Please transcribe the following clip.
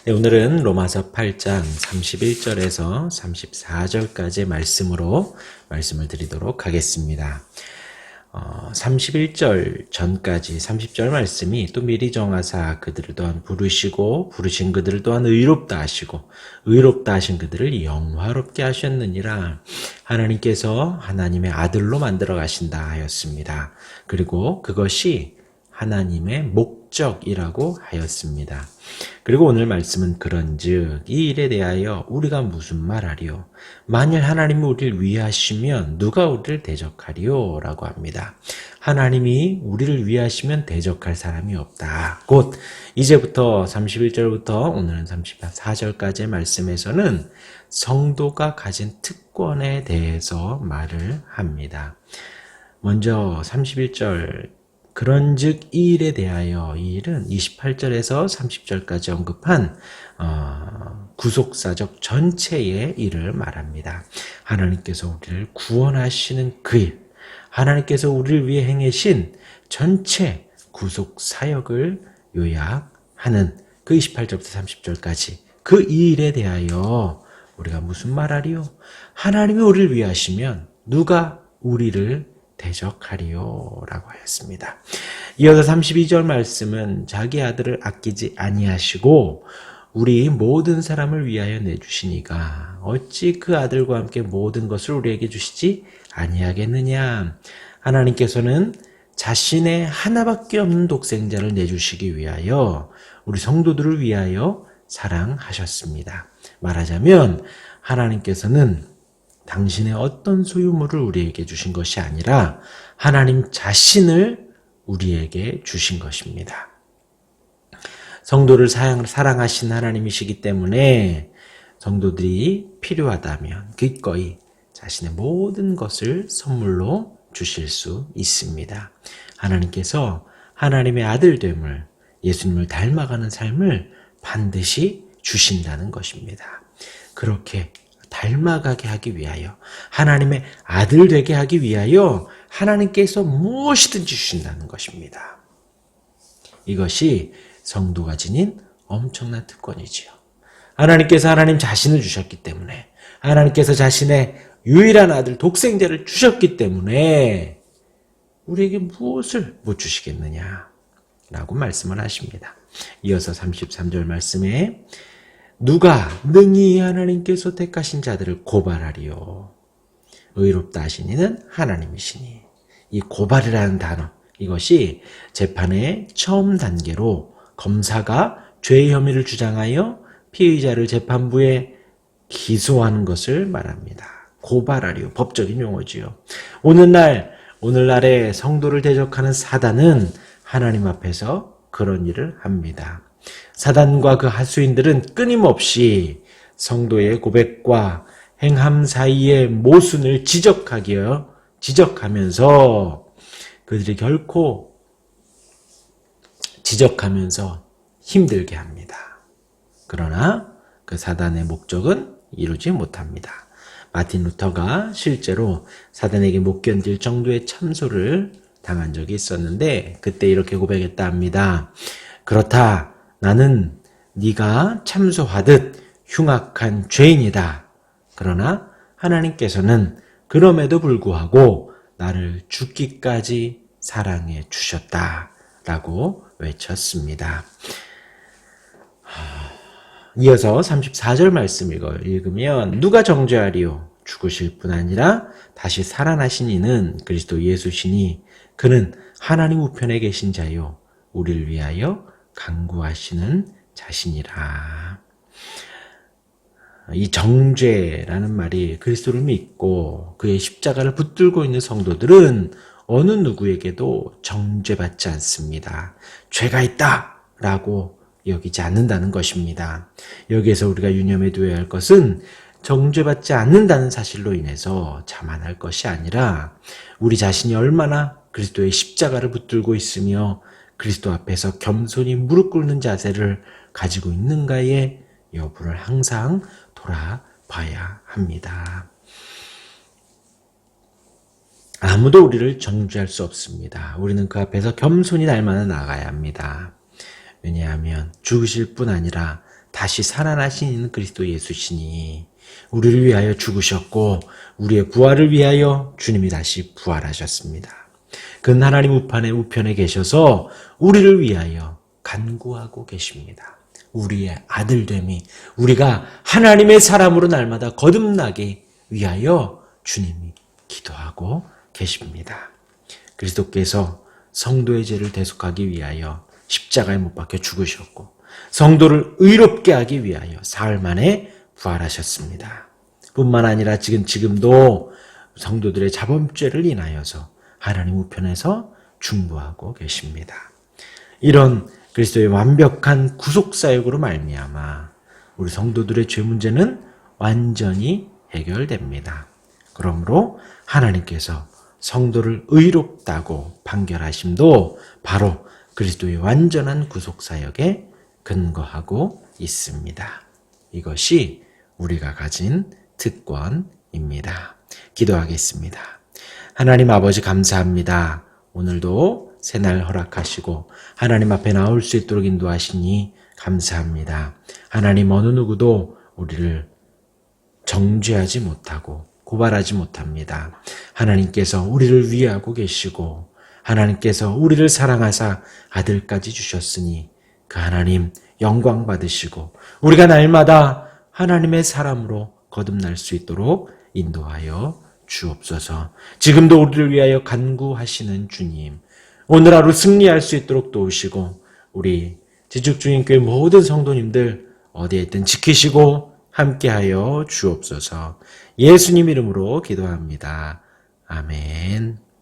네, 오늘은 로마서 8장 31절에서 34절까지의 말씀으로 말씀을 드리도록 하겠습니다. 31절 전까지 30절 말씀이 또 미리 정하사 그들을 또한 부르시고 부르신 그들을 또한 의롭다 하시고 의롭다 하신 그들을 영화롭게 하셨느니라. 하나님께서 하나님의 아들로 만들어 가신다 하였습니다. 그리고 그것이 하나님의 목적이라고 하였습니다. 그리고 오늘 말씀은 그런즉 이 일에 대하여 우리가 무슨 말하리요? 만일 하나님이 우리를 위하시면 누가 우리를 대적하리요? 라고 합니다. 하나님이 우리를 위하시면 대적할 사람이 없다. 곧 이제부터 31절부터 오늘은 34절까지의 말씀에서는 성도가 가진 특권에 대해서 말을 합니다. 먼저 31절 그런즉 이 일에 대하여, 이 일은 28절에서 30절까지 언급한 구속사적 전체의 일을 말합니다. 하나님께서 우리를 구원하시는 그 일, 하나님께서 우리를 위해 행하신 전체 구속사역을 요약하는 그 28절부터 30절까지 그 이 일에 대하여 우리가 무슨 말하리요? 하나님이 우리를 위하시면 누가 우리를 대적하리요 라고 하였습니다. 이어서 32절 말씀은 자기 아들을 아끼지 아니하시고 우리 모든 사람을 위하여 내주시니가 어찌 그 아들과 함께 모든 것을 우리에게 주시지 아니하겠느냐. 하나님께서는 자신의 하나밖에 없는 독생자를 내주시기 위하여 우리 성도들을 위하여 사랑하셨습니다. 말하자면 하나님께서는 당신의 어떤 소유물을 우리에게 주신 것이 아니라 하나님 자신을 우리에게 주신 것입니다. 성도를 사랑하신 하나님이시기 때문에 성도들이 필요하다면 기꺼이 자신의 모든 것을 선물로 주실 수 있습니다. 하나님께서 하나님의 아들됨을, 예수님을 닮아가는 삶을 반드시 주신다는 것입니다. 그렇게 닮아가게 하기 위하여, 하나님의 아들 되게 하기 위하여 하나님께서 무엇이든지 주신다는 것입니다. 이것이 성도가 지닌 엄청난 특권이지요. 하나님께서 하나님 자신을 주셨기 때문에, 하나님께서 자신의 유일한 아들 독생자를 주셨기 때문에 우리에게 무엇을 못 주시겠느냐 라고 말씀을 하십니다. 이어서 33절 말씀에 누가 능히 하나님께서 택하신 자들을 고발하리요? 의롭다 하신 이는 하나님이시니. 이 고발이라는 단어, 이것이 재판의 처음 단계로 검사가 죄의 혐의를 주장하여 피의자를 재판부에 기소하는 것을 말합니다. 고발하리요. 법적인 용어지요. 오늘날의 성도를 대적하는 사단은 하나님 앞에서 그런 일을 합니다. 사단과 그 하수인들은 끊임없이 성도의 고백과 행함 사이의 모순을 지적하면서 그들이 결코 지적하면서 힘들게 합니다. 그러나 그 사단의 목적은 이루지 못합니다. 마틴 루터가 실제로 사단에게 못 견딜 정도의 참소를 당한 적이 있었는데 그때 이렇게 고백했다 합니다. 그렇다. 나는 네가 참소하듯 흉악한 죄인이다. 그러나 하나님께서는 그럼에도 불구하고 나를 죽기까지 사랑해 주셨다. 라고 외쳤습니다. 이어서 34절 말씀 읽으면 누가 정죄하리요? 죽으실 뿐 아니라 다시 살아나신 이는 그리스도 예수시니 그는 하나님 우편에 계신 자요 우리를 위하여 간구하시는 자신이라. 이 정죄라는 말이 그리스도를 믿고 그의 십자가를 붙들고 있는 성도들은 어느 누구에게도 정죄받지 않습니다. 죄가 있다라고 여기지 않는다는 것입니다. 여기에서 우리가 유념해 두어야 할 것은 정죄받지 않는다는 사실로 인해서 자만할 것이 아니라 우리 자신이 얼마나 그리스도의 십자가를 붙들고 있으며 그리스도 앞에서 겸손히 무릎 꿇는 자세를 가지고 있는가의 여부를 항상 돌아봐야 합니다. 아무도 우리를 정죄할 수 없습니다. 우리는 그 앞에서 겸손히 날마다 나가야 합니다. 왜냐하면 죽으실 뿐 아니라 다시 살아나신 그리스도 예수시니 우리를 위하여 죽으셨고 우리의 부활을 위하여 주님이 다시 부활하셨습니다. 그 하나님 우편에 계셔서 우리를 위하여 간구하고 계십니다. 우리의 아들됨이 우리가 하나님의 사람으로 날마다 거듭나게 위하여 주님이 기도하고 계십니다. 그리스도께서 성도의 죄를 대속하기 위하여 십자가에 못 박혀 죽으셨고 성도를 의롭게 하기 위하여 사흘 만에 부활하셨습니다. 뿐만 아니라 지금도 성도들의 자범죄를 인하여서 하나님 우편에서 중보하고 계십니다. 이런 그리스도의 완벽한 구속사역으로 말미암아 우리 성도들의 죄 문제는 완전히 해결됩니다. 그러므로 하나님께서 성도를 의롭다고 판결하심도 바로 그리스도의 완전한 구속사역에 근거하고 있습니다. 이것이 우리가 가진 특권입니다. 기도하겠습니다. 하나님 아버지 감사합니다. 오늘도 새날 허락하시고 하나님 앞에 나올 수 있도록 인도하시니 감사합니다. 하나님 어느 누구도 우리를 정죄하지 못하고 고발하지 못합니다. 하나님께서 우리를 위하고 계시고 하나님께서 우리를 사랑하사 아들까지 주셨으니 그 하나님 영광 받으시고 우리가 날마다 하나님의 사람으로 거듭날 수 있도록 인도하여 주옵소서. 지금도 우리를 위하여 간구하시는 주님, 오늘 하루 승리할 수 있도록 도우시고 우리 지축주님교회 모든 성도님들 어디에 있든 지키시고 함께하여 주옵소서. 예수님 이름으로 기도합니다. 아멘.